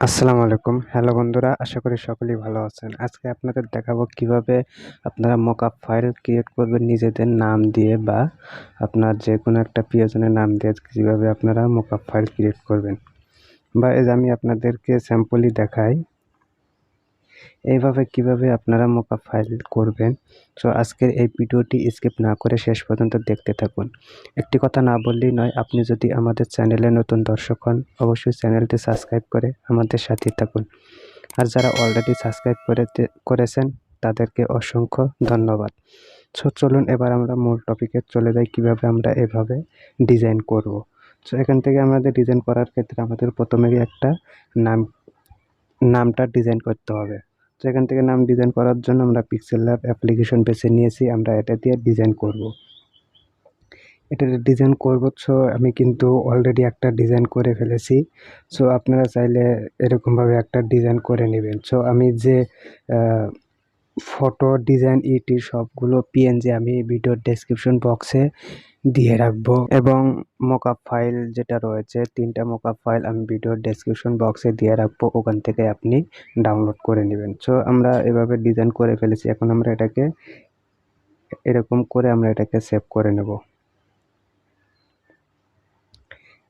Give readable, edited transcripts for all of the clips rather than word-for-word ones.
আসসালামু আলাইকুম। হ্যালো বন্ধুরা, আশা করি সকলেই ভালো আছেন। আজকে আপনাদের দেখাবো কিভাবে আপনারা মকআপ ফাইল ক্রিয়েট করবেন নিজেদের নাম দিয়ে বা আপনার যেকোনো একটা প্রিয়জনের নাম দিয়ে কিভাবে আপনারা মকআপ ফাইল ক্রিয়েট করবেন। বা এই যে আমি আপনাদেরকে স্যাম্পলই দেখাই। এইভাবে কিভাবে আপনারা মকআপ ফাইল করবেন। সো আজকের এই ভিডিওটি স্কিপ না করে শেষ পর্যন্ত দেখতে থাকুন। একটি কথা না বললেই নয়, আপনি যদি আমাদের চ্যানেলে নতুন দর্শক হন, অবশ্যই চ্যানেলটি সাবস্ক্রাইব করে আমাদের সাথেই থাকুন। আর যারা অলরেডি সাবস্ক্রাইব করেছেন তাদেরকে অসংখ্য ধন্যবাদ। সো চলুন এবার আমরা মূল টপিকে চলে যাই, কিভাবে আমরা এভাবে ডিজাইন করব। সো এখান থেকে আমাদের ডিজাইন করার ক্ষেত্রে আমাদের প্রথমেই একটা নাম নামটা ডিজাইন করতে হবে। তো এখান থেকে নাম ডিজাইন করার জন্য আমরা পিক্সেল ল্যাব অ্যাপ্লিকেশন বেছে নিয়েছি, আমরা এটা দিয়ে ডিজাইন করব। এটা ডিজাইন করব। সো আমি কিন্তু অলরেডি একটা ডিজাইন করে ফেলেছি। সো আপনারা চাইলে এরকমভাবে একটা ডিজাইন করে নেবেন। সো আমি যে ফটো ডিজাইন সবগুলো পিএনজি আমি ভিডিওর ডেসক্রিপশন বক্সে দিয়ে রাখবো, এবং মকআপ ফাইল যেটা রয়েছে 3টা মকআপ ফাইল আমি ভিডিওর ডেসক্রিপশন বক্সে দিয়ে রাখবো, ওখান থেকে আপনি ডাউনলোড করে নেবেন। সো আমরা এভাবে ডিজাইন করে ফেলেছি, এখন আমরা এটাকে এরকম করে আমরা এটাকে সেভ করে নেব।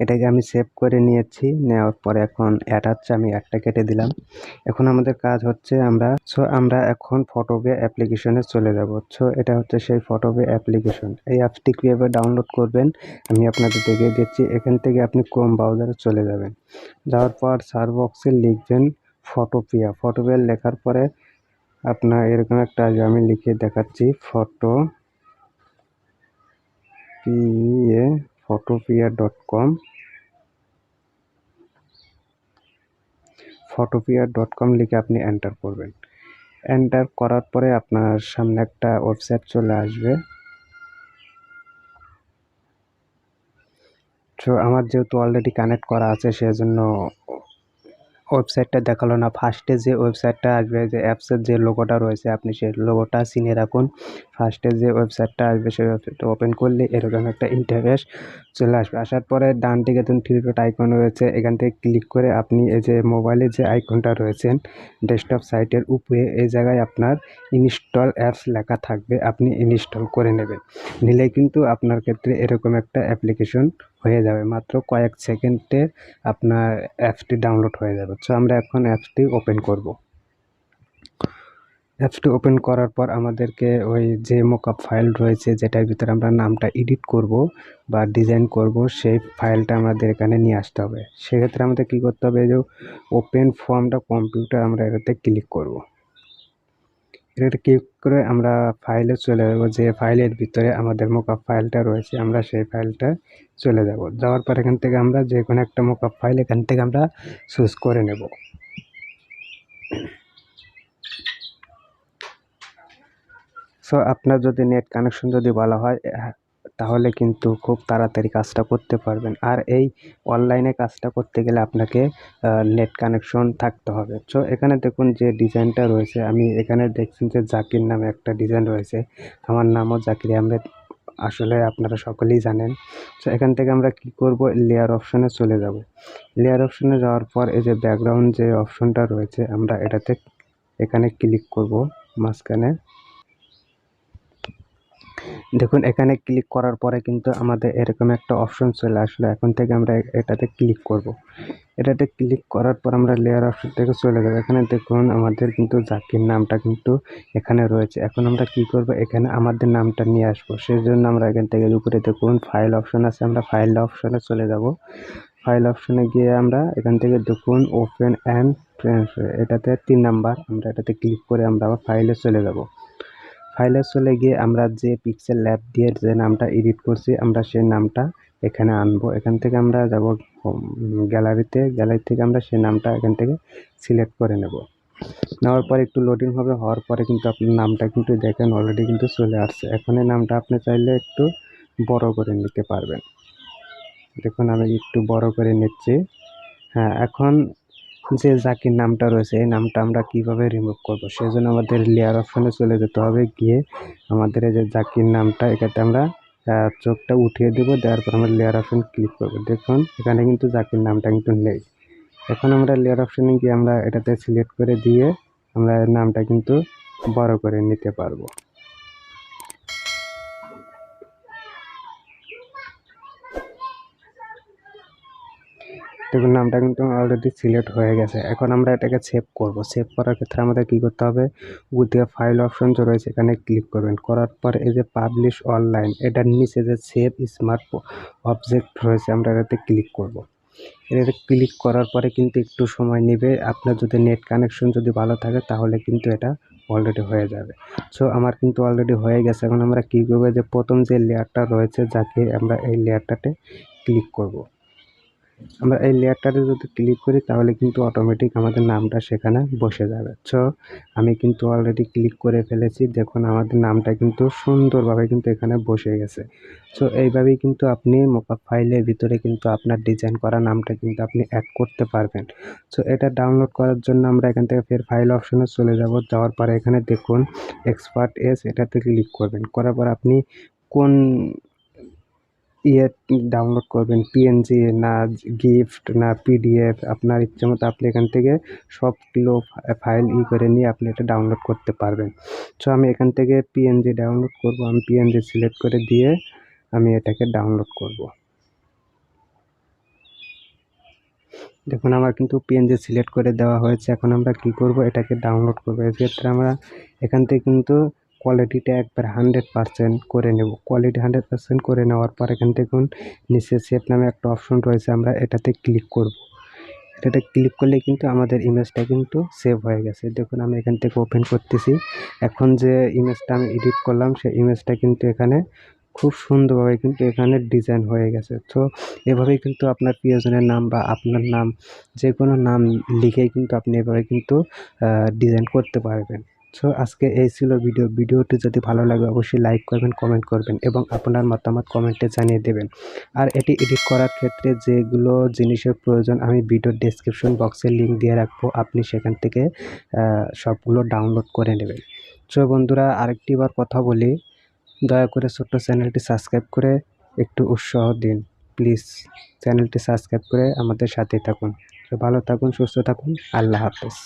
এটাকে আমি সেভ করে নিয়েছি, নেওয়ার পরে এখন আমি একটা কেটে দিলাম। এখন আমাদের কাজ হচ্ছে আমরা এখন ফটোপে অ্যাপ্লিকেশনে চলে যাব। সো এটা হচ্ছে সেই ফটোপে অ্যাপ্লিকেশন। এই অ্যাপসটি কীভাবে ডাউনলোড করবেন আমি আপনাদের দেখিয়ে দিচ্ছি। এখান থেকে আপনি ক্রোম ব্রাউজারে চলে যাবেন, যাওয়ার পর সার্চ বক্সে লিখবেন ফটোপিয়া লেখার পরে আপনার এরকম একটা আসবে, আমি লিখে দেখাচ্ছি ফটোপিয়া.com। ফটোপিয়া.com লিখে আপনি এন্টার করবেন। এন্টার করার পরে আপনার সামনে একটা ওয়েবসাইট চলে আসবে। তো আমার যেহেতু অলরেডি কানেক্ট করা আছে সেজন্য ওয়েবসাইটটা দেখালো না। ফার্স্টে যে ওয়েবসাইটটা আসবে, যে অ্যাপসের যে লোগোটা রয়েছে, আপনি সেই লোগোটা চিনে রাখুন। ফার্স্টে যে ওয়েবসাইটটা আসবে সেই ওয়েবসাইটটা ওপেন করলে এরকম একটা ইন্টারফেস চলে আসবে। আসার পরে ডান দিকে দেখুন থ্রি ডট আইকন রয়েছে, এখান থেকে ক্লিক করে আপনি এই যে মোবাইলে যে আইকনটা রয়েছেন ডেস্কটপ সাইটের উপরে, এই জায়গায় আপনার ইনস্টল অ্যাপস লেখা থাকবে, আপনি ইনস্টল করে নেবেন। নিলেই কিন্তু আপনার ক্ষেত্রে এরকম একটা অ্যাপ্লিকেশন হয়ে যাবে, মাত্র কয়েক সেকেন্ডে আপনার অ্যাপসটি ডাউনলোড হয়ে যাবে। সো আমরা এখন অ্যাপসটি ওপেন করব। অ্যাপসটি ওপেন করার পর আমাদেরকে ওই যে মকআপ ফাইল রয়েছে যেটার ভিতরে আমরা নামটা এডিট করব বা ডিজাইন করব, সেই ফাইলটা আমাদের এখানে নিয়ে আসতে হবে। সেক্ষেত্রে আমাদের কী করতে হবে, যে ওপেন ফর্মটা কম্পিউটার, আমরা এটাতে ক্লিক করব। এটা ক্লিক করে আমরা ফাইলে চলে যাব, যে ফাইলের ভিতরে আমাদের মকআপ ফাইলটা রয়েছে আমরা সেই ফাইলটা চলে যাব। যাওয়ার পর এখান থেকে আমরা যে কোনো একটা মকআপ ফাইল এখান থেকে আমরা চুজ করে নেব। সো আপনার যদি নেট কানেকশন যদি ভালো হয় তাহলে কিন্তু খুব তাড়াতাড়ি কাজটা করতে পারবেন। আর এই অনলাইনে কাজটা করতে গেলে আপনাকে নেট কানেকশন থাকতে হবে। সো এখানে দেখুন যে ডিজাইনটা রয়েছে, আমি এখানে দেখছেন যে জাকির নামে একটা ডিজাইন রয়েছে। আমার নামও জাকির আহমেদ, আসলে আপনারা সকলেই জানেন। সো এখান থেকে আমরা কি করব, লেয়ার অপশনে চলে যাব। লেয়ার অপশনে যাওয়ার পর এই যে ব্যাকগ্রাউন্ড যে অপশনটা রয়েছে আমরা এটাতে এখানে ক্লিক করব মাঝখানে। দেখুন এখানে ক্লিক করার পরে কিন্তু আমাদের এরকম একটা অপশন চলে আসলো। এখন থেকে আমরা এটাতে ক্লিক করব। এটাতে ক্লিক করার পর আমরা লেয়ার অপশন থেকে চলে যাব। এখানে দেখুন আমাদের কিন্তু জাকির নামটা কিন্তু এখানে রয়েছে। এখন আমরা কি করব, এখানে আমাদের নামটা নিয়ে আসবো। সেই জন্য আমরা এখান থেকে উপরে দেখুন ফাইল অপশন আছে, আমরা ফাইল অপশনে চলে যাব। ফাইল অপশনে গিয়ে আমরা এখান থেকে দেখুন ওপেন অ্যান্ড ট্রান্সফার, এটাতে 3 নাম্বার, আমরা এটাতে ক্লিক করে আমরা আবার ফাইলে চলে যাব। ফাইলে চলে গিয়ে আমরা যে পিক্সেল ল্যাব দিয়ে যে নামটা এডিট করছি আমরা সেই নামটা এখানে আনবো। এখান থেকে আমরা যাব গ্যালারি থেকে আমরা সেই নামটা এখান থেকে সিলেক্ট করে নেব। নেওয়ার পরে একটু লোডিং হবে, হওয়ার পরে কিন্তু আপনার নামটা কিন্তু দেখেন অলরেডি কিন্তু চলে আসছে। এখন এই নামটা আপনি চাইলে একটু বড় করে নিতে পারবেন। দেখুন আমি একটু বড় করে নিচ্ছি। হ্যাঁ, এখন যে জাকির নামটা রয়েছে এই নামটা আমরা কিভাবে রিমুভ করব, সেজন্য আমাদের লেয়ার অপশনে চলে যেতে হবে। গিয়ে আমাদের এই যে জাকির নামটা এটাতে আমরা চোখটা উঠিয়ে দেবো, দেওয়ার পর আমরা লেয়ার অপশন ক্লিক করব। দেখুন এখানে কিন্তু জাকির নামটা কিন্তু নেই। এখন আমরা লেয়ার অপশনে গিয়ে আমরা এটাতে সিলেক্ট করে দিয়ে আমরা নামটা কিন্তু বড় করে নিতে পারবো। দেখুন নামটা কিন্তু অলরেডি সিলেক্ট হয়ে গেছে। এখন আমরা এটাকে সেভ করব। সেভ করার ক্ষেত্রে আমাদের কি করতে হবে, উপরে ফাইল অপশন যে রয়েছে এখানে ক্লিক করবেন। করার পর এই যে পাবলিশ অনলাইন এটার নিচে যে সেভ স্মার্ট অবজেক্ট রয়েছে আমরা এটাতে ক্লিক করব। এটাতে ক্লিক করার পরে কিন্তু একটু সময় নেবে। আপনার যদি নেট কানেকশন যদি ভালো থাকে তাহলে কিন্তু এটা অলরেডি হয়ে যাবে। সো আমার কিন্তু অলরেডি হয়ে গেছে। এখন আমরা কী করবো, যে প্রথম যে লেয়ারটা রয়েছে যাকে আমরা এই লেয়ারটাতে ক্লিক করব। আমরা এই লেয়ারটাতে যদি ক্লিক করি তাহলে কিন্তু অটোমেটিক আমাদের নামটা সেখানে বসে যাবে। সো আমি কিন্তু অলরেডি ক্লিক করে ফেলেছি। দেখুন আমাদের নামটা কিন্তু সুন্দরভাবে কিন্তু এখানে বসে গেছে। সো এইভাবেই কিন্তু আপনি মকআপ ফাইলের ভিতরে কিন্তু আপনার ডিজাইন করা নামটা কিন্তু আপনি অ্যাড করতে পারবেন। সো এটা ডাউনলোড করার জন্য আমরা এখান থেকে ফের ফাইল অপশনে চলে যাব। যাওয়ার পরে এখানে দেখুন এক্সপার্ট এস এটাতে ক্লিক করবেন। করার পর আপনি কোন ডাউনলোড করবেন, পিএনজি না গিফট না পিডিএফ, আপনার ইচ্ছে মতো আপনি এখান থেকে সবগুলো ফাইল করে নিয়ে আপনি এটা ডাউনলোড করতে পারবেন। সো আমি এখান থেকে পিএনজি ডাউনলোড করব। আমি পিএনজি সিলেক্ট করে দিয়ে আমি এটাকে ডাউনলোড করব। দেখুন আমার কিন্তু পিএনজি সিলেক্ট করে দেওয়া হয়েছে। এখন আমরা কি করব, এটাকে ডাউনলোড করবো। এক্ষেত্রে আমরা এখান থেকে কিন্তু কোয়ালিটিটা একবার 100% করে নেব। কোয়ালিটি 100% করে নেওয়ার পর এখান থেকে নিচে সেভ নামে একটা অপশন রয়েছে, আমরা এটাতে ক্লিক করব। এটাতে ক্লিক করলে কিন্তু আমাদের ইমেজটা কিন্তু সেভ হয়ে গেছে। দেখুন আমি এখান থেকে ওপেন করতেছি। এখন যে ইমেজটা আমি এডিট করলাম সেই ইমেজটা কিন্তু এখানে খুব সুন্দরভাবে কিন্তু এখানে ডিজাইন হয়ে গেছে। তো এভাবেই কিন্তু আপনার প্রিয়জনের নাম বা আপনার নাম যে কোনো নাম লিখেই কিন্তু আপনি এভাবে কিন্তু ডিজাইন করতে পারবেন। সো আজকে এই ছিল ভিডিওটি যদি ভালো লাগে অবশ্যই লাইক করবেন, কমেন্ট করবেন এবং আপনার মতামত কমেন্টে জানিয়ে দেবেন। আর এটি এডিট করার ক্ষেত্রে যেগুলো জিনিসের প্রয়োজন আমি ভিডিওর ডেসক্রিপশন বক্সে লিঙ্ক দিয়ে রাখবো, আপনি সেখান থেকে সবগুলো ডাউনলোড করে নেবেন। সো বন্ধুরা আরেকটিবার কথা বলি, দয়া করে ছোট্ট চ্যানেলটি সাবস্ক্রাইব করে একটু উৎসাহ দিন প্লিজ। চ্যানেলটি সাবস্ক্রাইব করে আমাদের সাথে থাকুন। তো ভালো থাকুন, সুস্থ থাকুন, আল্লাহ হাফেজ।